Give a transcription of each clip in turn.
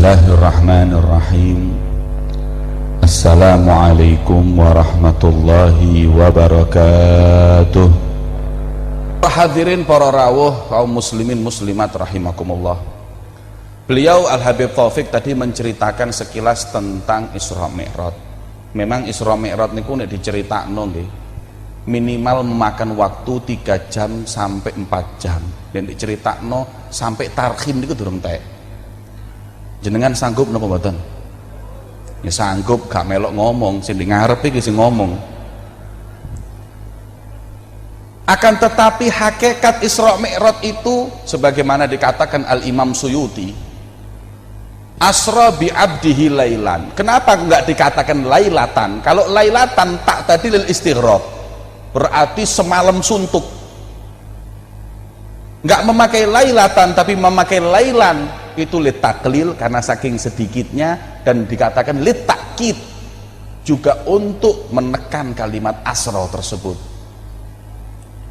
Bismillahirrahmanirrahim. Assalamualaikum warahmatullahi wabarakatuh. Hadirin para rawuh kaum muslimin muslimat rahimakumullah. Beliau Al-Habib Taufik tadi menceritakan sekilas tentang Isra Mi'raj. Memang Isra Mi'raj niku nek diceritakno nggih minimal memakan waktu 3 jam sampai 4 jam. Dan diceritakno sampai tarkhin niku durung tek. Jenengan sanggup napa mboten? Ya sanggup, gak melok ngomong, sing ngarep iki sing ngomong. Akan tetapi hakikat Isra Mi'raj itu sebagaimana dikatakan Al-Imam Suyuti, asra bi abdihi lailan. Kenapa enggak dikatakan lailatan? Kalau lailatan tak tadi lil istighraq, berarti semalam suntuk. Enggak memakai lailatan tapi memakai lailan, itu litaklil karena saking sedikitnya, dan dikatakan litakid juga untuk menekan kalimat asra tersebut.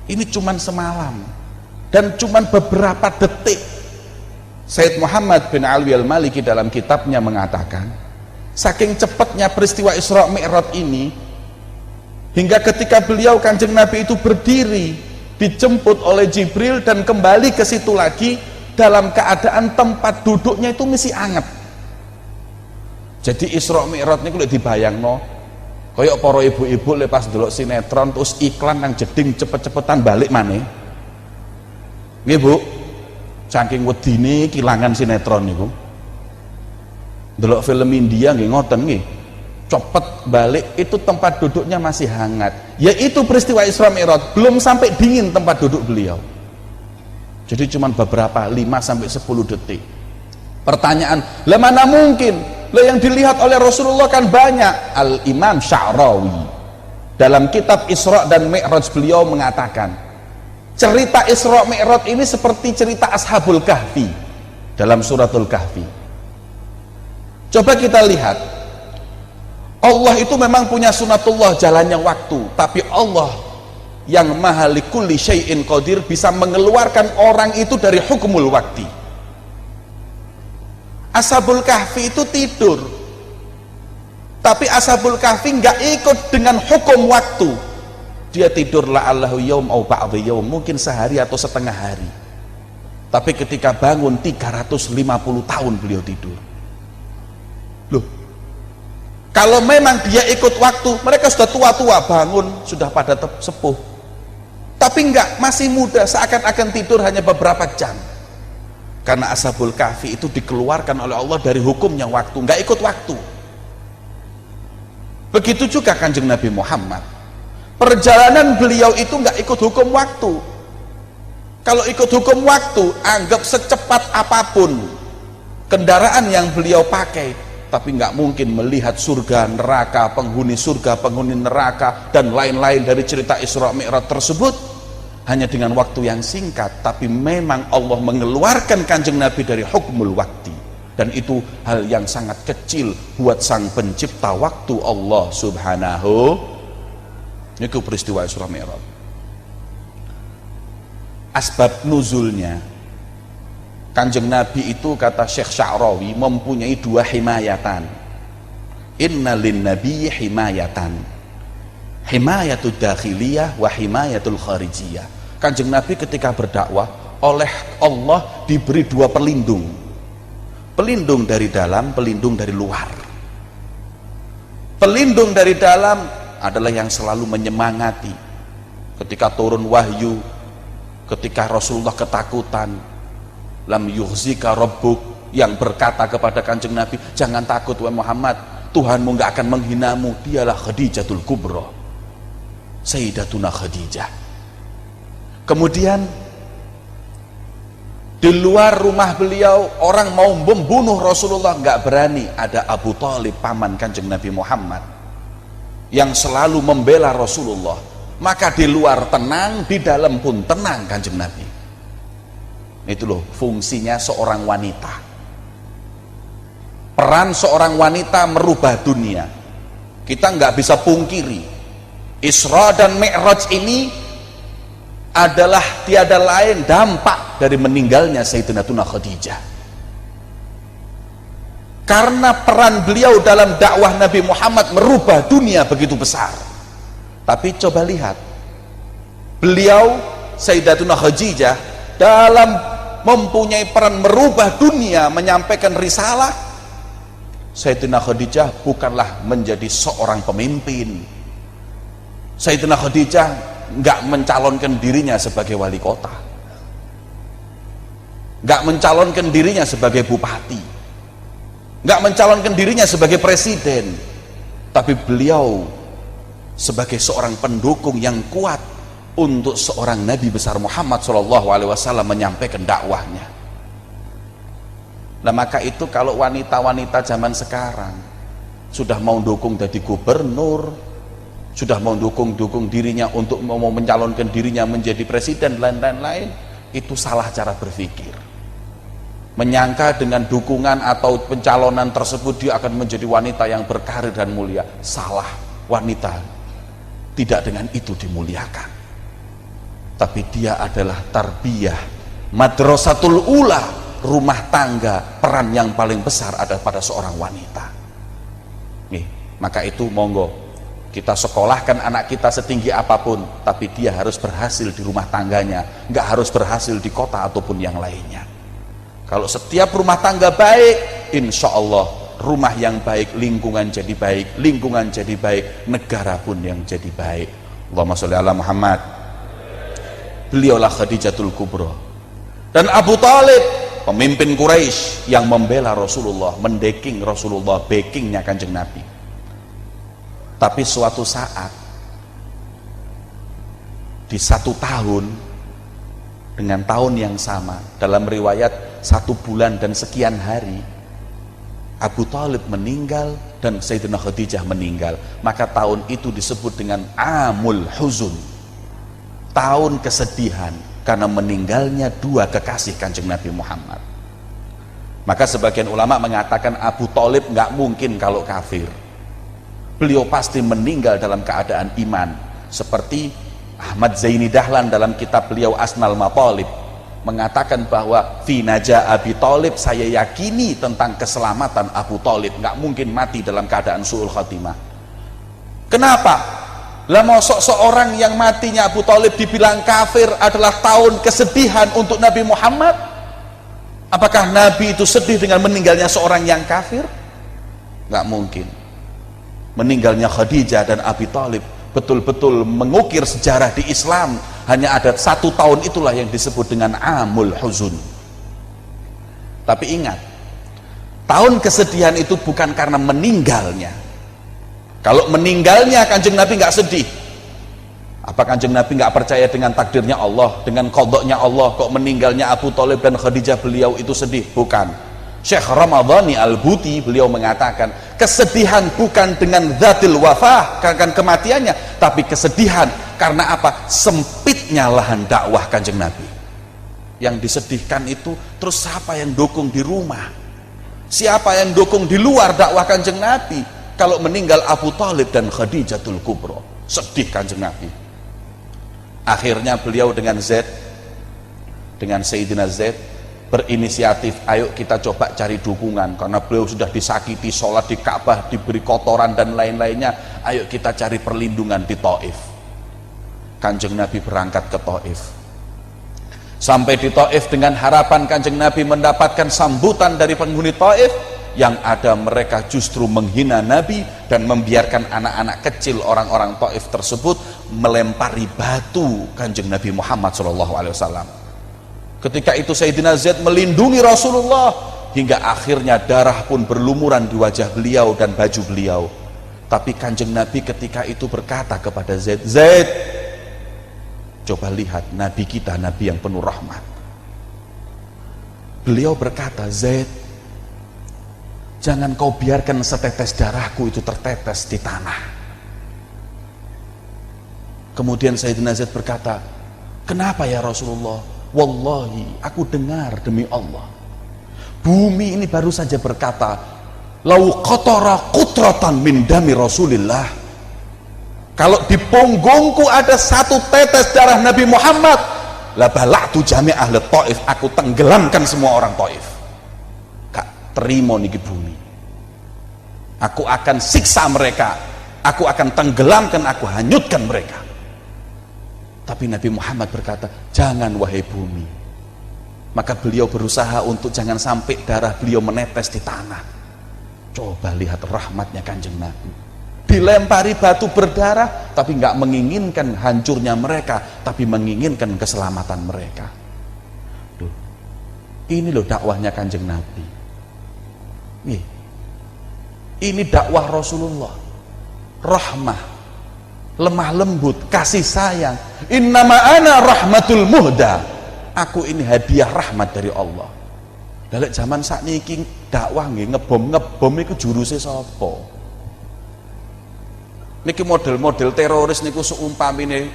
Ini cuman semalam dan cuman beberapa detik. Sayyid Muhammad bin Alwi al-Maliki dalam kitabnya mengatakan saking cepatnya peristiwa Isra Mi'raj ini, hingga ketika beliau Kanjeng Nabi itu berdiri dijemput oleh Jibril dan kembali ke situ lagi, dalam keadaan tempat duduknya itu masih anget. Jadi Isra Mi'raj niku lek dibayangno kaya para ibu-ibu lepas delok sinetron terus iklan nang jeding cepet-cepetan balik maneh. Nggih Bu, saking wedine kilangan sinetron niku. Delok film India nggih ngoten nggih. Cepet balik, itu tempat duduknya masih hangat. Yaitu peristiwa Isra Mi'raj, belum sampai dingin tempat duduk beliau. Jadi cuma beberapa 5-10 detik. Pertanyaan, lah mana mungkin? Lah yang dilihat oleh Rasulullah kan banyak. Al-Imam Sya'rawi dalam kitab Isra dan Mi'raj beliau mengatakan cerita Isra Mi'raj ini seperti cerita Ashabul Kahfi dalam suratul Kahfi. Coba kita lihat, Allah itu memang punya sunatullah jalannya waktu, tapi Allah yang maha likulli syai'in qadir bisa mengeluarkan orang itu dari hukumul wakti. Ashabul Kahfi itu tidur, tapi Ashabul Kahfi nggak ikut dengan hukum waktu. Dia tidur la'allahu yaum au ba'dhi yaum, mungkin sehari atau setengah hari, tapi ketika bangun 350 tahun beliau tidur. Loh, kalau memang dia ikut waktu, mereka sudah tua-tua, bangun sudah pada sepuh. Tapi enggak, masih muda, seakan-akan tidur hanya beberapa jam. Karena Ashabul Kahfi itu dikeluarkan oleh Allah dari hukumnya waktu, enggak ikut waktu. Begitu juga Kanjeng Nabi Muhammad. Perjalanan beliau itu enggak ikut hukum waktu. Kalau ikut hukum waktu, anggap secepat apapun kendaraan yang beliau pakai, tapi nggak mungkin melihat surga, neraka, penghuni surga, penghuni neraka, dan lain-lain dari cerita Isra Mi'raj tersebut hanya dengan waktu yang singkat. Tapi memang Allah mengeluarkan Kanjeng Nabi dari hukmul wakti, dan itu hal yang sangat kecil buat sang pencipta waktu Allah subhanahu. Itu peristiwa Isra Mi'raj. Asbab nuzulnya, Kanjeng Nabi itu kata Syekh Sya'rawi mempunyai 2 himayatan. Inna lin nabiyyi himayatan, himayatud dakhiliyah wa himayatul kharijiyah. Kanjeng Nabi ketika berdakwah oleh Allah diberi 2 pelindung. Pelindung dari dalam, pelindung dari luar. Pelindung dari dalam adalah yang selalu menyemangati ketika turun wahyu, ketika Rasulullah ketakutan, lam yuhzika rabbuk, yang berkata kepada Kanjeng Nabi, jangan takut wahai Muhammad, Tuhanmu nggak akan menghinamu, dialah Khadijatul Kubra, Sayyidatuna Khadijah. Kemudian di luar rumah beliau orang mau membunuh Rasulullah nggak berani, ada Abu Thalib paman Kanjeng Nabi Muhammad yang selalu membela Rasulullah. Maka di luar tenang, di dalam pun tenang Kanjeng Nabi. Itu loh fungsinya seorang wanita. Peran seorang wanita merubah dunia. Kita nggak bisa pungkiri, Isra dan Mi'raj ini adalah tiada lain dampak dari meninggalnya Sayyidatuna Khadijah. karena peran beliau dalam dakwah Nabi Muhammad merubah dunia begitu besar. Tapi coba lihat, beliau Sayyidatuna Khadijah dalam mempunyai peran merubah dunia, menyampaikan risalah. Sayyidatuna Khadijah bukanlah menjadi seorang pemimpin. Sayyidatuna Khadijah nggak mencalonkan dirinya sebagai wali kota, nggak mencalonkan dirinya sebagai bupati, nggak mencalonkan dirinya sebagai presiden, tapi beliau sebagai seorang pendukung yang kuat untuk seorang Nabi besar Muhammad SAW menyampaikan dakwahnya. Nah maka itu kalau wanita-wanita zaman sekarang sudah mau dukung jadi gubernur, sudah mau dukung dirinya untuk mau mencalonkan dirinya menjadi presiden dan lain-lain, itu salah cara berpikir. Menyangka dengan dukungan atau pencalonan tersebut dia akan menjadi wanita yang berkarir dan mulia. Salah. Wanita tidak dengan itu dimuliakan, tapi dia adalah tarbiyah, madrasatul ula, rumah tangga. Peran yang paling besar ada pada seorang wanita. Nih, maka itu monggo kita sekolahkan anak kita setinggi apapun, tapi dia harus berhasil di rumah tangganya, nggak harus berhasil di kota ataupun yang lainnya. Kalau setiap rumah tangga baik, insya Allah rumah yang baik, lingkungan jadi baik, lingkungan jadi baik, negara pun yang jadi baik. Allahumma sholli ala Muhammad. Beliaulah Khadijatul Kubra. Dan Abu Talib, pemimpin Quraisy yang membela Rasulullah, mendeking Rasulullah, backingnya Kanjeng Nabi. Tapi suatu saat di satu tahun dengan tahun yang sama, dalam riwayat 1 bulan dan sekian hari, Abu Talib meninggal dan Sayyidatina Khadijah meninggal. Maka tahun itu disebut dengan Amul Huzun, tahun kesedihan, karena meninggalnya 2 kekasih Kanjeng Nabi Muhammad. Maka sebagian ulama mengatakan Abu Talib nggak mungkin kalau kafir, beliau pasti meninggal dalam keadaan iman, seperti Ahmad Zaini Dahlan dalam kitab beliau Asnal Matalib mengatakan bahwa fi naja Abi Talib, saya yakini tentang keselamatan Abu Talib, nggak mungkin mati dalam keadaan su'ul khatimah. Kenapa? Lah mosok seorang yang matinya Abu Talib dibilang kafir adalah tahun kesedihan untuk Nabi Muhammad? Apakah Nabi itu sedih dengan meninggalnya seorang yang kafir? Nggak mungkin. Meninggalnya Khadijah dan Abi Talib betul-betul mengukir sejarah di Islam. Hanya ada 1 tahun itulah yang disebut dengan Amul Huzun. Tapi ingat, tahun kesedihan itu bukan karena meninggalnya. Kalau meninggalnya Kanjeng Nabi nggak sedih. Apa Kanjeng Nabi nggak percaya dengan takdirnya Allah, dengan qadanya Allah? Kok meninggalnya Abu Talib dan Khadijah beliau itu sedih? Bukan. Syekh Ramadhani Al-Buti beliau mengatakan, kesedihan bukan dengan dzatil wafah, karena kematiannya, tapi kesedihan karena apa? Sempitnya lahan dakwah Kanjeng Nabi. Yang disedihkan itu terus siapa yang dukung di rumah? Siapa yang dukung di luar dakwah Kanjeng Nabi? Kalau meninggal Abu Talib dan Khadijatul Kubra, sedih Kanjeng Nabi. Akhirnya beliau dengan Zaid, dengan Sayyidina Zaid berinisiatif, ayo kita coba cari dukungan, karena beliau sudah disakiti, sholat di Ka'bah diberi kotoran dan lain-lainnya. Ayo kita cari perlindungan di Taif. Kanjeng Nabi berangkat ke Taif. Sampai di Taif dengan harapan Kanjeng Nabi mendapatkan sambutan dari penghuni Taif. Yang ada mereka justru menghina Nabi dan membiarkan anak-anak kecil orang-orang Taif tersebut melempari batu Kanjeng Nabi Muhammad SAW. Ketika itu Sayyidina Zaid melindungi Rasulullah hingga akhirnya darah pun berlumuran di wajah beliau dan baju beliau. Tapi Kanjeng Nabi ketika itu berkata kepada Zaid, Zaid, coba lihat Nabi kita, Nabi yang penuh rahmat. Beliau berkata, Zaid, jangan kau biarkan setetes darahku itu tertetes di tanah. Kemudian Sayyidina Zaid berkata, kenapa ya Rasulullah? Wallahi, aku dengar demi Allah, bumi ini baru saja berkata, lau qatara qutratan min dami Rasulillah. Kalau di punggungku ada 1 tetes darah Nabi Muhammad, la bala'tu jami' ahli Taif, aku tenggelamkan semua orang Taif. Gak terima niki bumi. Aku akan siksa mereka, aku akan tenggelamkan, aku hanyutkan mereka. Tapi Nabi Muhammad berkata, jangan wahai bumi. Maka beliau berusaha untuk jangan sampai darah beliau menetes di tanah. Coba lihat rahmatnya Kanjeng Nabi. Dilempari batu berdarah, tapi nggak menginginkan hancurnya mereka, tapi menginginkan keselamatan mereka. Duh, ini loh dakwahnya Kanjeng Nabi. Ini dakwah Rasulullah. Rahmah, lemah lembut, kasih sayang. Innama ana rahmatul muhda. Aku ini hadiah rahmat dari Allah. Dalek zaman sakniki dakwah nggih ngebom iku juruse sapa? Niki model-model teroris niku seumpamine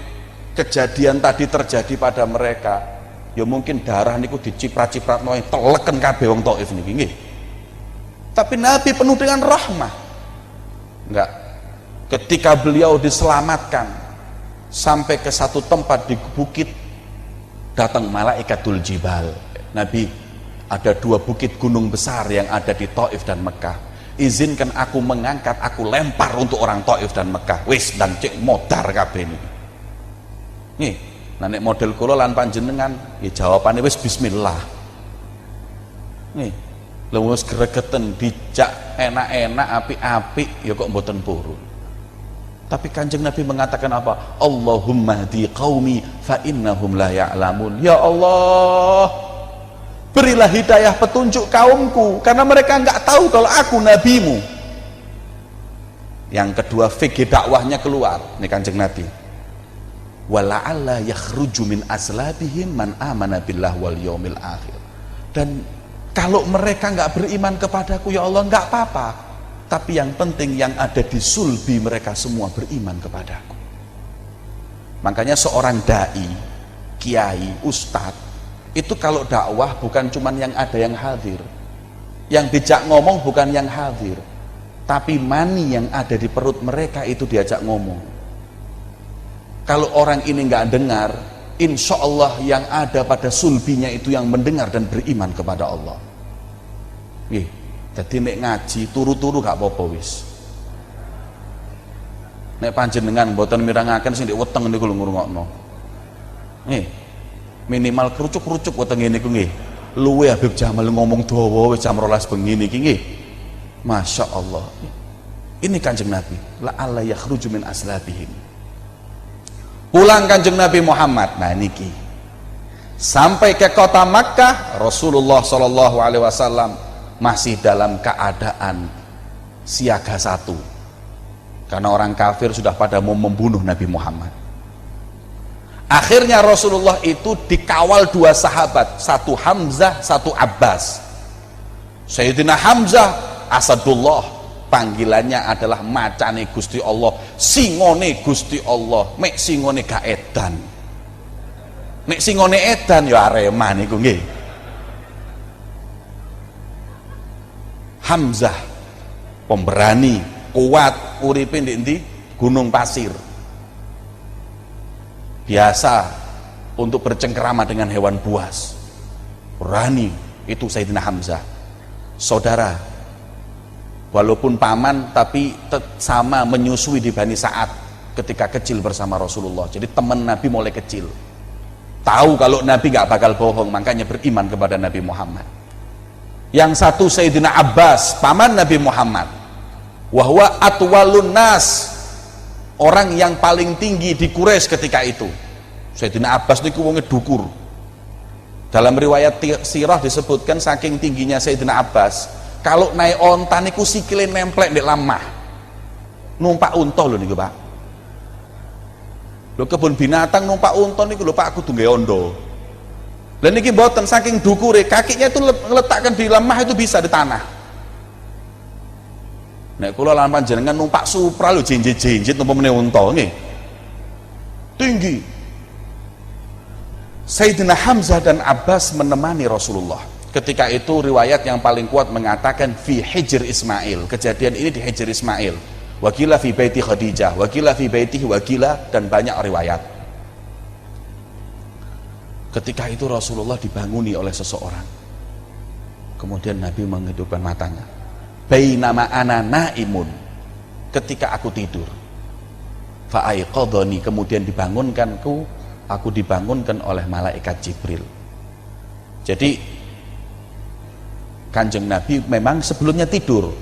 kejadian tadi terjadi pada mereka, ya mungkin darah niku diciprat-cipratno teleken kabeh wong Thaif niki nggih. Tapi Nabi penuh dengan rahmah. Enggak. Ketika beliau diselamatkan sampai ke satu tempat di bukit, datang malaikatul jibal. Nabi, ada 2 bukit gunung besar yang ada di Thaif dan Mekah. Izinkan aku mengangkat, aku lempar untuk orang Thaif dan Mekah. Wis dan cek modar kabeh niki. Nih, nek model kula lan panjenengan, ya jawabane wis bismillah. Nih, lha wis gregeten dijak enak-enak apik-apik ya kok mboten purun. Tapi Kanjeng Nabi mengatakan apa? Allahumma hdi qaumi fa innahum la ya'lamun. Ya Allah, berilah hidayah petunjuk kaumku karena mereka enggak tahu kalau aku nabimu. Yang kedua, fikih dakwahnya keluar nih Kanjeng Nabi. Wala'alla yakhruju min aslabihim man amana billah wal yaumil akhir. Dan kalau mereka enggak beriman kepadaku ya Allah, enggak apa-apa. Tapi yang penting yang ada di sulbi mereka semua beriman kepadaku. Makanya seorang dai, kiai, ustadz, itu kalau dakwah bukan cuman yang ada yang hadir. Yang dijak ngomong bukan yang hadir, tapi mani yang ada di perut mereka itu diajak ngomong. Kalau orang ini nggak dengar, insya Allah yang ada pada sulbinya itu yang mendengar dan beriman kepada Allah. Jadi nek ngaji turu-turu gak apa-apa wis. Nek panjenengan mboten mirangaken sing ndek weteng niku lho ngrungokno. Nggih. Minimal kerucuk-kerucuk weteng niku nggih. Luwe Habib Jamal ngomong dawa wis jam 12 bengi niki nggih. Masya Allah. Ini Kanjeng Nabi. La alla yakhruju min aslabihim. Pulang Kanjeng Nabi Muhammad. Nah niki. Sampai ke kota Makkah, Rasulullah sallallahu alaihi wasallam masih dalam keadaan siaga 1 karena orang kafir sudah pada mau membunuh Nabi Muhammad. Akhirnya Rasulullah itu dikawal 2 sahabat, satu Hamzah, satu Abbas. Sayyidina Hamzah Asadullah, panggilannya adalah macane Gusti Allah, singone Gusti Allah, mek singone gak edan, nek singone edan ya Arema niku nggih. Hamzah pemberani, kuat, uripe ndi gunung pasir, biasa untuk bercengkerama dengan hewan buas, berani. Itu Sayyidina Hamzah. Saudara, walaupun paman tapi sama menyusui di Bani Sa'ad ketika kecil bersama Rasulullah. Jadi teman Nabi mulai kecil, tahu kalau Nabi gak bakal bohong, makanya beriman kepada Nabi Muhammad. Yang satu Sayyidina Abbas, paman Nabi Muhammad, wahwa atwalun nas, orang yang paling tinggi di Quraisy ketika itu. Sayyidina Abbas niku wonge dukur. Dalam riwayat sirah disebutkan saking tingginya Sayyidina Abbas, kalau naik onta niku sikile nemplek ndek lamah. Numpak unta lho niku, Pak. Lho kebun binatang numpak unta niku lho Pak, kudu nggae ondo. Lah niki mboten, saking dukure kakinya itu letakkan di lemah itu bisa di tanah. Nek kula lan panjenengan numpak Supra lho jenjit-jenjit napa meneh unta nggih. Tinggi. Sayyidina Hamzah dan Abbas menemani Rasulullah. Ketika itu riwayat yang paling kuat mengatakan fi Hijr Ismail. Kejadian ini di Hijr Ismail. Wakila fi baiti Khadijah, wakila fi baitihi wakila, dan banyak riwayat. Ketika itu Rasulullah dibanguni oleh seseorang. Kemudian Nabi menghidupkan matanya. bainama ana naimun, ketika aku tidur, fa'aiqadhani, kemudian dibangunkanku, aku dibangunkan oleh malaikat Jibril. Jadi Kanjeng Nabi memang sebelumnya tidur,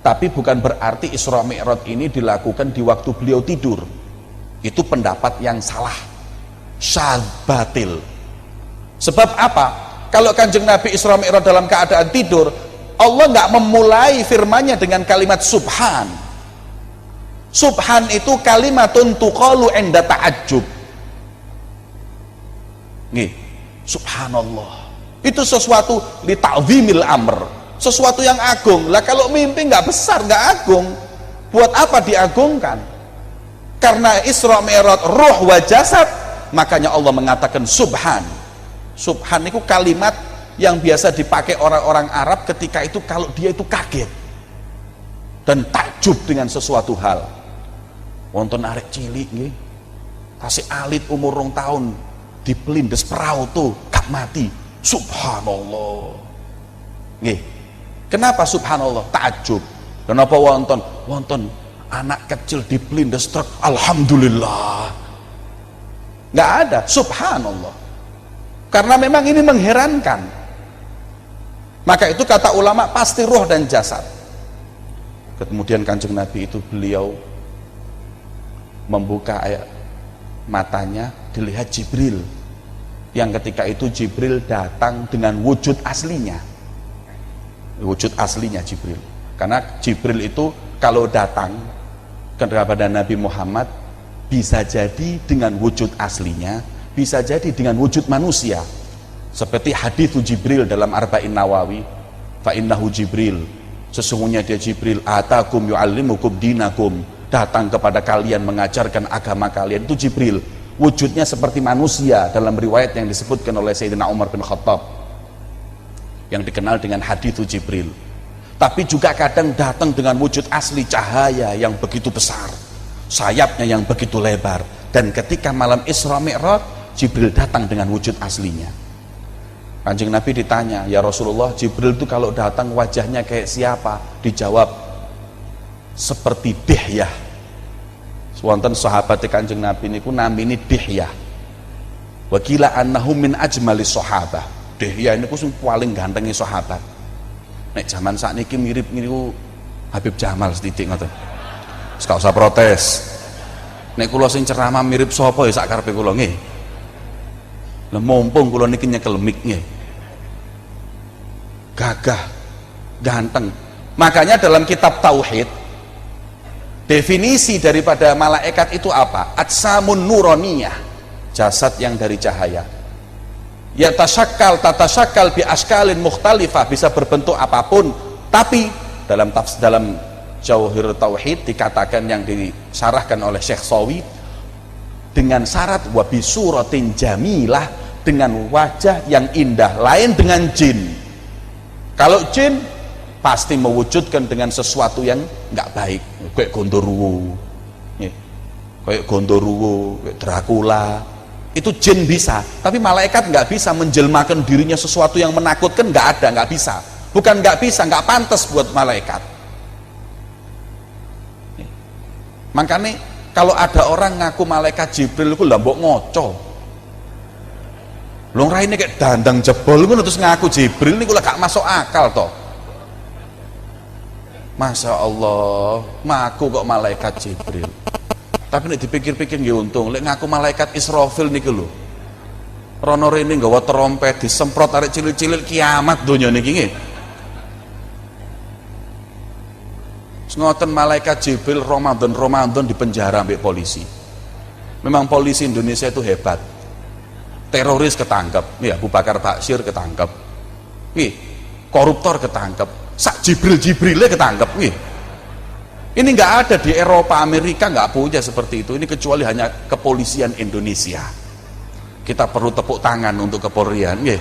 tapi bukan berarti Isra Mi'raj ini dilakukan di waktu beliau tidur. Itu pendapat yang salah, syadz, batil. Sebab apa? Kalau Kanjeng Nabi Isra Mi'raj dalam keadaan tidur, Allah nggak memulai firman-Nya dengan kalimat subhan. Subhan itu kalimatun tuqalu inda ta'ajjub. Nih, subhanallah. Itu sesuatu li ta'zimil amr, sesuatu yang agung. Lah kalau mimpi nggak besar, nggak agung, buat apa diagungkan? Karena Isra Mi'raj ruh wa jasad, makanya Allah mengatakan subhan. Subhan itu kalimat yang biasa dipakai orang-orang Arab ketika itu kalau dia itu kaget dan takjub dengan sesuatu hal. Wonten arek cilik nggih, tasih alit umur 2 tahun, dipelindes perahu tuh gak mati. Subhanallah. Nggih. Kenapa subhanallah? Takjub. Kenapa wonten anak kecil dipelindes truk, alhamdulillah. Nggak ada, subhanallah. Karena memang ini mengherankan. Maka itu kata ulama pasti ruh dan jasad. Kemudian Kanjeng Nabi itu beliau membuka matanya, dilihat Jibril, yang ketika itu Jibril datang dengan wujud aslinya. Wujud aslinya Jibril. Karena Jibril itu kalau datang kepada Nabi Muhammad bisa jadi dengan wujud aslinya, bisa jadi dengan wujud manusia. Seperti hadits Jibril dalam Arba'in Nawawi, fa innahu Jibril, sesungguhnya dia Jibril, atakum yu'allimukum dinakum, datang kepada kalian mengajarkan agama kalian. Itu Jibril, wujudnya seperti manusia dalam riwayat yang disebutkan oleh Sayyidina Umar bin Khattab yang dikenal dengan hadits Jibril. Tapi juga kadang datang dengan wujud asli, cahaya yang begitu besar, sayapnya yang begitu lebar. Dan ketika malam Isra Mi'raj, Jibril datang dengan wujud aslinya. Kanjeng Nabi ditanya, ya Rasulullah, Jibril itu kalau datang wajahnya kayak siapa? Dijawab, seperti Dihyah. Wonten sahabat Kanjeng Nabi niku namine Dihyah. Wa qila annahu min ajmalis sahabah. Dihyah niku sing paling gantenge sahabat. Nek zaman sakniki mirip niku Habib Jamal sithik ngoten. Wis gak usah protes. Nek kula sing ceramah mirip sapa ya sak karepe kula nggih. Lah mumpung kula niki nyekel mic nggih. Gagah, ganteng. Makanya dalam kitab tauhid definisi daripada malaikat itu apa? Atsamun nuroniyah, jasad yang dari cahaya. Ya tatasyakal bi askalin mukhtalifah, bisa berbentuk apapun, tapi dalam Jauhir Tauhid dikatakan yang disarahkan oleh Syekh Sawi dengan syarat wabi suratin jamilah, dengan wajah yang indah. Lain dengan jin. Kalau jin pasti mewujudkan dengan sesuatu yang nggak baik, kayak Gondoruo, kayak Gondoruo, kayak Dracula. Itu jin bisa, tapi malaikat nggak bisa menjelmakan dirinya sesuatu yang menakutkan, nggak ada, nggak bisa. Bukan nggak bisa, nggak pantas buat malaikat. Makanya kalau ada orang ngaku malaikat Jibril itu lambok ngoco. Long raine kayak dandang jebol ngono terus ngaku Jibril niku gak masuk akal toh. Masya Allah, ngaku kok malaikat Jibril. Tapi nek dipikir-pikir nggih untung, lek ngaku malaikat Israfil niku lho. Rono rene nggawa trompet disemprot arek cilik-cilik kiamat donya niki nggih. Ngoten malaikat Jibril Ramadan di penjara ambek polisi. Memang polisi Indonesia itu hebat. Teroris ketangkep, ya Abu Bakar Bashir ketangkep. Nggih, koruptor ketangkep. Sak Jibrilnya ketangkep nggih. Ini nggak ada di Eropa, Amerika nggak punya seperti itu. Ini kecuali hanya kepolisian Indonesia. Kita perlu tepuk tangan untuk kepolisian nggih.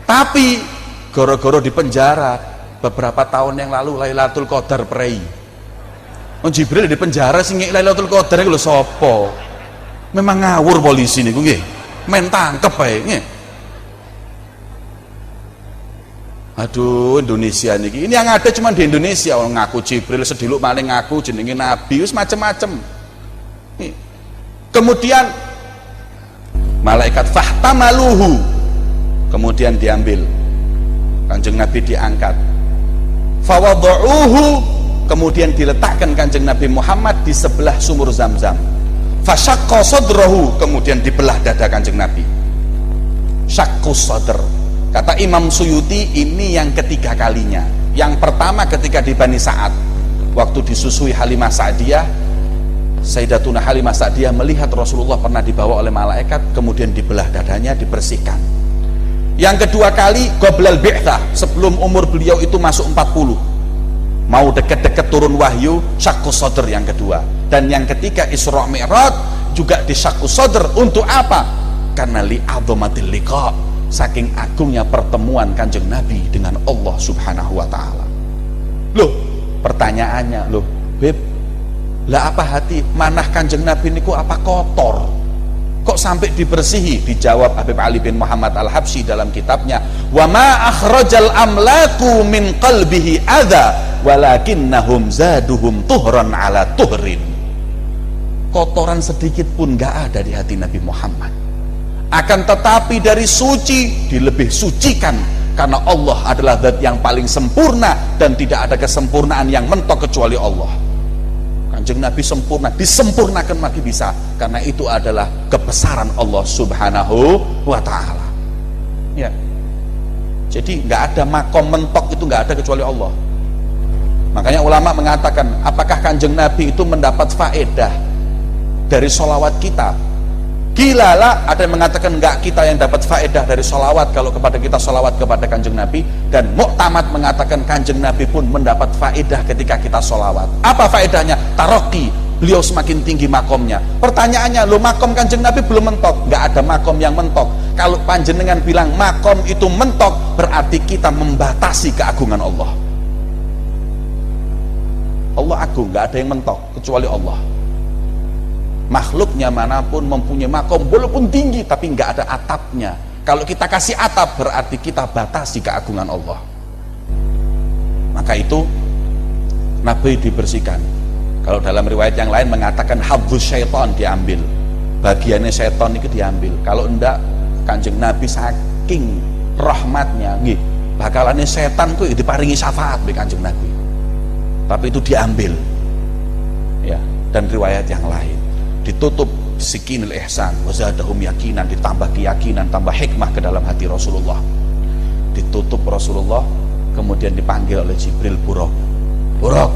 Tapi goro-goro di penjara beberapa tahun yang lalu Lailatul Qadar prei. Jibril di penjara sing Lailatul Qadar iku lho sapa? Memang ngawur polisi niku nggih. Men tangkep ae nggih. Aduh, Indonesia niki. Ini yang ada cuma di Indonesia. Orang ngaku Jibril, sediluk maling ngaku jenenge nabi, wis macem-macem. Kemudian malaikat fahtamaluhu, kemudian diambil, Kanjeng Nabi diangkat, fawadhu'uhu, kemudian diletakkan Kanjeng Nabi Muhammad di sebelah sumur Zamzam, fasyaqqa sadrahu, kemudian dibelah dada Kanjeng Nabi. Syaqqus sadr, kata Imam Suyuti, ini yang ketiga kalinya. Yang pertama ketika di Bani Sa'ad, waktu disusui Halimah Sa'diyah, Sayyidatuna Halimah Sa'diyah melihat Rasulullah pernah dibawa oleh malaikat, kemudian dibelah dadanya, dibersihkan. Yang kedua kali qoblal bi'tsah, sebelum umur beliau itu masuk 40, mau deket-deket turun wahyu, syaqqus sadr yang kedua. Dan yang ketiga Isra Mi'raj juga di syaqqus sadr. Untuk apa? Karena li'adhamatil liqa', saking agungnya pertemuan Kanjeng Nabi dengan Allah Subhanahu wa ta'ala. Loh, pertanyaannya, loh Beb, lah apa hati manah Kanjeng Nabi niku apa kotor? Kok sampai dibersihi? Dijawab Habib Ali bin Muhammad Al-Habsyi dalam kitabnya, wa ma akhrajal amlaku min qalbihi adza walakinnahum zaduhum tuhran ala tuhrin. Kotoran sedikit pun gak ada di hati Nabi Muhammad, akan tetapi dari suci dilebih sucikan, karena Allah adalah zat yang paling sempurna dan tidak ada kesempurnaan yang mentok kecuali Allah. Kanjeng Nabi sempurna, disempurnakan lagi bisa, karena itu adalah kebesaran Allah Subhanahu wa ta'ala. Ya, jadi nggak ada makom mentok, itu nggak ada kecuali Allah. Makanya ulama mengatakan, apakah Kanjeng Nabi itu mendapat faedah dari sholawat kita? Gila lah, ada yang mengatakan enggak, kita yang dapat faedah dari sholawat kalau kepada kita sholawat kepada Kanjeng Nabi. Dan Mu'tamad mengatakan Kanjeng Nabi pun mendapat faedah ketika kita sholawat. Apa faedahnya? Taroki, beliau semakin tinggi makomnya. Pertanyaannya, lo makom Kanjeng Nabi belum mentok? Enggak ada makom yang mentok. Kalau panjenengan bilang makom itu mentok, berarti kita membatasi keagungan Allah. Allah agung, enggak ada yang mentok kecuali Allah. Makhluknya manapun mempunyai makom walaupun tinggi, tapi nggak ada atapnya. Kalau kita kasih atap, berarti kita batasi keagungan Allah. Maka itu Nabi dibersihkan. Kalau dalam riwayat yang lain mengatakan hadzus syaitan, diambil bagiannya syaitan itu diambil. Kalau enggak, Kanjeng Nabi saking rahmatnya nggih, bakalannya setan ku diparingi syafaat be Kanjeng Nabi, tapi itu diambil. Ya, dan riwayat yang lain ditutup sikinil ihsan wazadahum yakinan, ditambah keyakinan, tambah hikmah ke dalam hati Rasulullah. Ditutup Rasulullah, kemudian dipanggil oleh Jibril, Buraq, Buraq.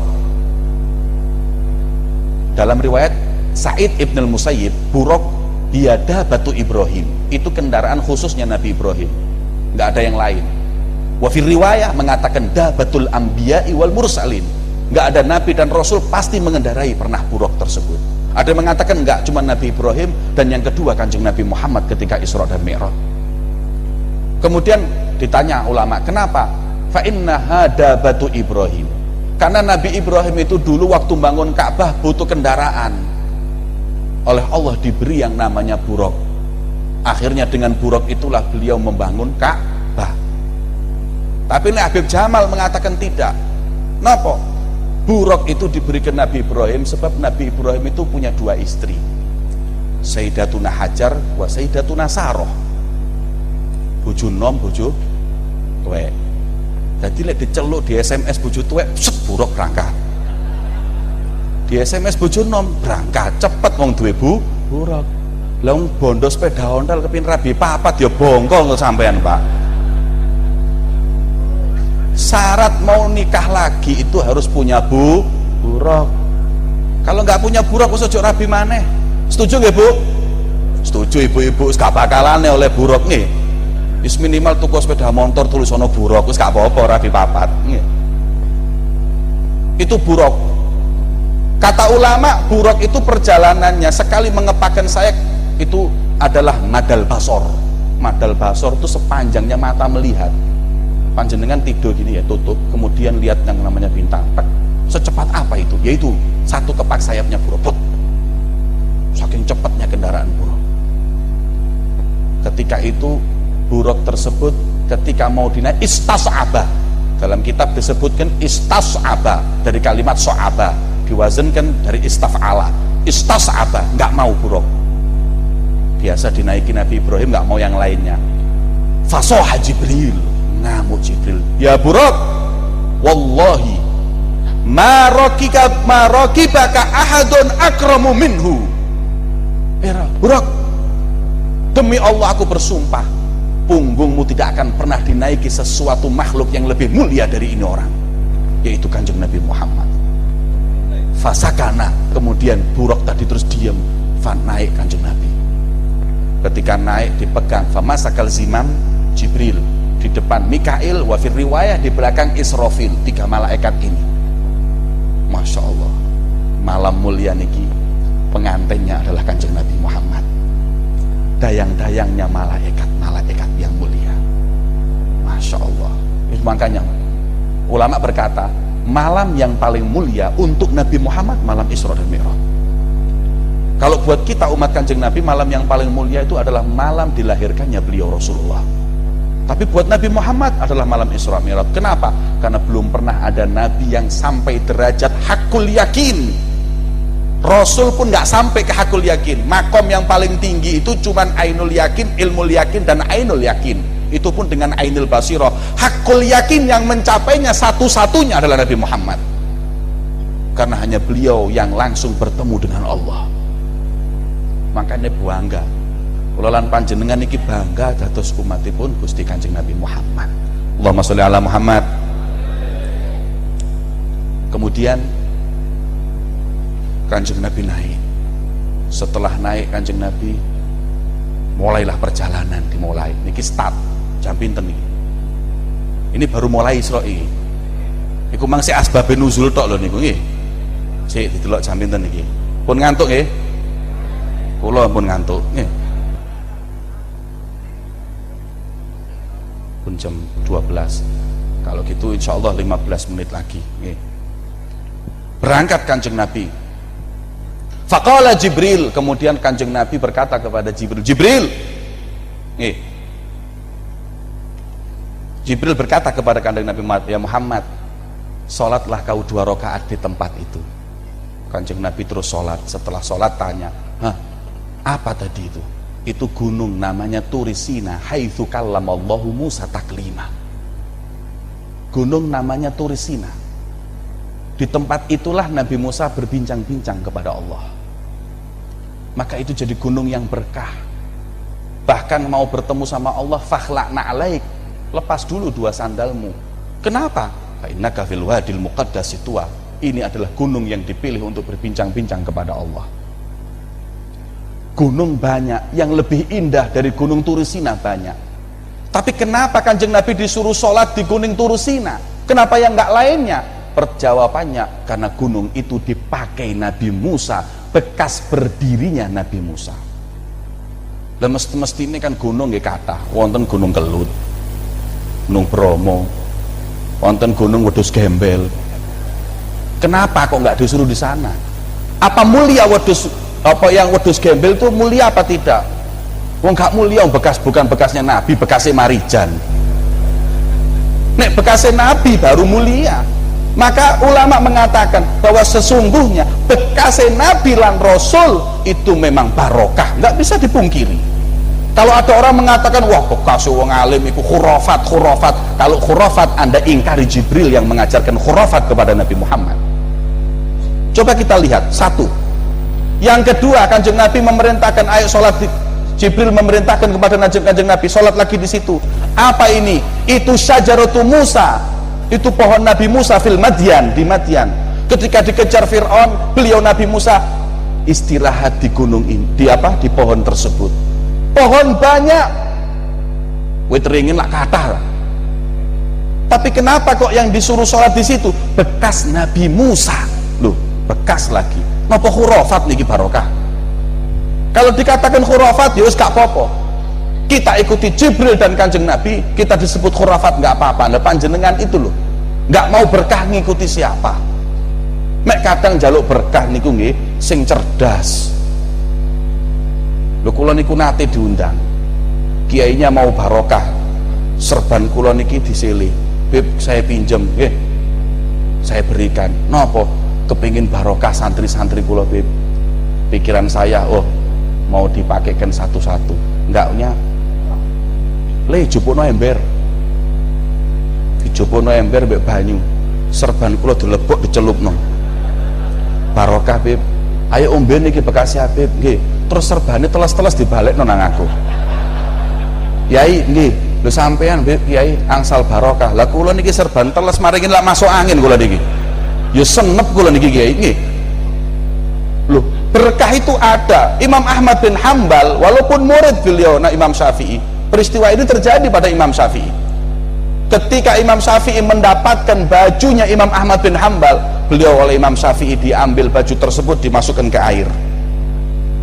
Dalam riwayat Sa'id ibn al-Musayyib, Buraq biada batu Ibrahim, itu kendaraan khususnya Nabi Ibrahim, nggak ada yang lain. Wa fi riwayah mengatakan dabatul anbiya'i wal mursalin, nggak ada nabi dan rasul pasti mengendarai pernah Buraq tersebut. Ada yang mengatakan enggak, cuma Nabi Ibrahim, dan yang kedua Kanjeng Nabi Muhammad ketika Isra dan Mi'raj. Kemudian ditanya ulama, kenapa? Fa inna hada batu Ibrahim, karena Nabi Ibrahim itu dulu waktu bangun Ka'bah butuh kendaraan, oleh Allah diberi yang namanya Buraq. Akhirnya dengan Buraq itulah beliau membangun Ka'bah. Tapi Habib Jamal mengatakan tidak. Napa? Buraq itu diberikan Nabi Ibrahim sebab Nabi Ibrahim itu punya dua istri, Sayyidatuna Hajar wa Sayyidatuna Sarah. Bojo nom, bojo tuwek. Jadi lek diceluk di SMS bojo tuwek, set Buraq berangkat. Di SMS bojo nom berangkat, cepet wong duwe Buraq. Lah wong bondo sepeda ontel kepin rabi papat ya bongkol sampean, Pak. Syarat mau nikah lagi itu harus punya Buraq. Kalau nggak punya Buraq, usah ojo rabi maneh. Setuju nggih, Bu? Setuju ibu-ibu, gak bakalane oleh Buraq nih. Wis minimal tuku sepeda motor tulisono Buraq, wis gak apa-apa rabi papat. Nggih. Itu Buraq. Kata ulama, Buraq itu perjalanannya sekali mengepakkan sayap itu adalah madal basor. Madal basor itu sepanjangnya mata melihat. Panjenengan tidur gini ya, tutup, kemudian lihat yang namanya bintang. Secepat apa itu? Yaitu satu kepak sayapnya Buraq. Saking cepatnya kendaraan Buraq. Ketika itu Buraq tersebut ketika mau dinaik istas'aba. Dalam kitab disebutkan istas'aba dari kalimat so'aba, diwazankan dari istaf'ala. Istas'aba, nggak mau Buruk. Biasa dinaiki Nabi Ibrahim, nggak mau yang lainnya. Fasoha Jibril, ngamuk Jibril, ya Buruk, wallahi marokibaka ahadun akramu minhu. Buruk, demi Allah aku bersumpah, punggungmu tidak akan pernah dinaiki sesuatu makhluk yang lebih mulia dari ini orang, yaitu Kanjeng Nabi Muhammad. Fasakana, kemudian Buruk tadi terus diam. Naik Kanjeng Nabi. Ketika naik dipegang, famasakal zimam Jibril, di depan Mikail, wafir riwayah di belakang Israfil. 3 malaikat ini, Masya Allah, malam mulia niki pengantinnya adalah Kanjeng Nabi Muhammad, dayang-dayangnya malaikat yang mulia. Masya Allah. Makanya ulama berkata, malam yang paling mulia untuk Nabi Muhammad malam Isra dan Mi'raj. Kalau buat kita umat Kanjeng Nabi, malam yang paling mulia itu adalah malam dilahirkannya beliau Rasulullah. Tapi buat Nabi Muhammad adalah malam Isra Mi'raj. Kenapa? Karena belum pernah ada Nabi yang sampai derajat hakul yakin. Rasul pun nggak sampai ke hakul yakin. Makom yang paling tinggi itu cuman ainul yakin, ilmul yakin, dan ainul yakin. Itu pun dengan ainul basirah. Hakul yakin yang mencapainya satu-satunya adalah Nabi Muhammad. Karena hanya beliau yang langsung bertemu dengan Allah. Makanya bangga. Kula lan panjenengan iki bangga dados umatipun Gusti Kanjeng Nabi Muhammad. Allahumma sholli ala Muhammad. Kemudian Kanjeng Nabi naik. Setelah naik Kanjeng Nabi, mulailah perjalanan, dimulai. Niki start jam pinten niki. Ini baru mulai Isra iki. Iku mang sik asbabe nuzul tok lho niku nggih. Sik didelok jam pinten niki. Pun ngantuk nggih? Kula pun ngantuk nggih. Pun jam 12. Kalau gitu insyaallah 15 menit lagi nggih. Berangkat Kanjeng Nabi. Faqala Jibril, kemudian Kanjeng Nabi berkata kepada Jibril, Jibril, Jibril berkata kepada Kanjeng Nabi Muhammad, ya Muhammad, sholatlah kau 2 rakaat di tempat itu. Kanjeng Nabi terus sholat. Setelah sholat tanya, apa tadi itu? Itu gunung namanya Turisina, haitsu kallamallahu Musa taklima. Gunung namanya Turisina. Di tempat itulah Nabi Musa berbincang-bincang kepada Allah. Maka itu jadi gunung yang berkah. Bahkan mau bertemu sama Allah, fakhla'na alaik, lepas dulu 2 sandalmu. Kenapa? Innaka fil wadil muqaddas tuwa. Ini adalah gunung yang dipilih untuk berbincang-bincang kepada Allah. Gunung banyak, yang lebih indah dari gunung Turisina banyak. Tapi kenapa Kanjeng Nabi disuruh sholat di gunung Turisina? Kenapa yang enggak lainnya? Perjawabannya, karena gunung itu dipakai Nabi Musa, bekas berdirinya Nabi Musa. Dan mesti ini kan gunung nggih kathah, wonten Gunung Kelut, Gunung Bromo, wonten Gunung Wedhus Gembel. Kenapa kok nggak disuruh di sana? Apa mulia Wedhus, apa yang Wedhus Gembel itu mulia apa tidak? Wong nggak mulia, bukan bekasnya Nabi, bekasnya Marijan. Nek bekasnya Nabi baru mulia. Maka ulama mengatakan bahwa sesungguhnya bekasnya Nabi lan Rasul itu memang barokah, nggak bisa dipungkiri. Kalau ada orang mengatakan wah bekas wong alim itu khurafat, kalau khurafat Anda ingkari Jibril yang mengajarkan khurafat kepada Nabi Muhammad. Coba kita lihat satu. Yang kedua, Kanjeng Nabi memerintahkan ayo sholat. Jibril memerintahkan kepada Kanjeng Nabi sholat lagi di situ. Apa ini? Itu syajaratu Musa. Itu pohon Nabi Musa fil Madyan, di Madyan. Ketika dikejar Fir'aun, beliau Nabi Musa istirahat di gunung ini, di pohon tersebut. Pohon banyak, witeringin lah kata. Tapi kenapa kok yang disuruh sholat di situ? Bekas Nabi Musa, loh, bekas lagi. Napa khurafat niki barokah? Kalau dikatakan khurafat, ya wis gak apa-apa. Kita ikuti Jibril dan Kanjeng Nabi, kita disebut khurafat nggak apa-apa. Nah panjenengan itu loh, nggak mau berkah ngikuti siapa. Mek kadang jaluk berkah niku nggih sing cerdas. Lho kula niku nate diundang. Kiainya mau barokah, serban kula niki disele, Beb saya pinjem, saya berikan. Napa? Kepingin barokah santri-santri kula, Beb. Pikiran saya, oh mau dipakaikan satu-satu, enggaknya le jupukno ember, dijupukno ember mbek banyu, serban kula dilebok dicelupno, barokah, Beb. Ayo ombe niki bekas ya, Beb. Nggih. Terus serbane teles-teles dibalekno nang aku. Yai, nggih, lho sampean, Beb, Yai angsal barokah. Lah kula niki serban teles maringin lak masuk angin kula niki. Ya senep kula niki, Kiai. Nggih. Loh, berkah itu ada. Imam Ahmad bin Hambal walaupun murid beliau Imam Syafi'i, peristiwa ini terjadi pada Imam Syafi'i. Ketika Imam Syafi'i mendapatkan bajunya Imam Ahmad bin Hambal, beliau oleh Imam Syafi'i diambil baju tersebut dimasukkan ke air.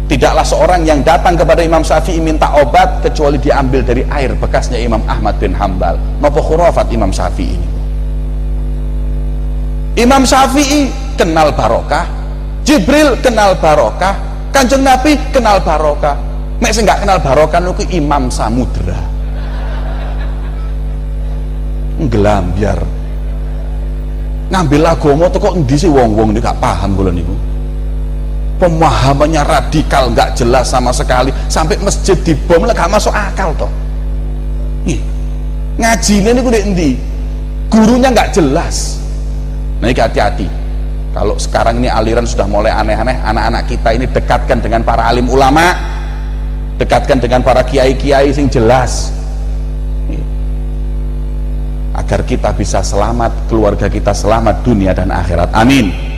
Tidaklah seorang yang datang kepada Imam Syafi'i minta obat kecuali diambil dari air bekasnya Imam Ahmad bin Hambal. Napa khurafat Imam Syafi'i ini? Imam Syafi'i kenal barokah, Jibril kenal barokah, Kanjeng Nabi kenal barokah. Nek sing gak kenal barokah niku Imam Samudra. Nggelambyar. Ngambil agama teko endi sih wong-wong ini gak paham kula niku. Pemahamannya radikal, nggak jelas sama sekali, sampai masjid dibom lah gak masuk akal toh. Nih, ngajinya ini kudu endi, gurunya nggak jelas. Nah ini hati-hati. Kalau sekarang ini aliran sudah mulai aneh-aneh, anak-anak kita ini dekatkan dengan para alim ulama, dekatkan dengan para kiai-kiai sing jelas. Nih. Agar kita bisa selamat, keluarga kita selamat dunia dan akhirat. Amin.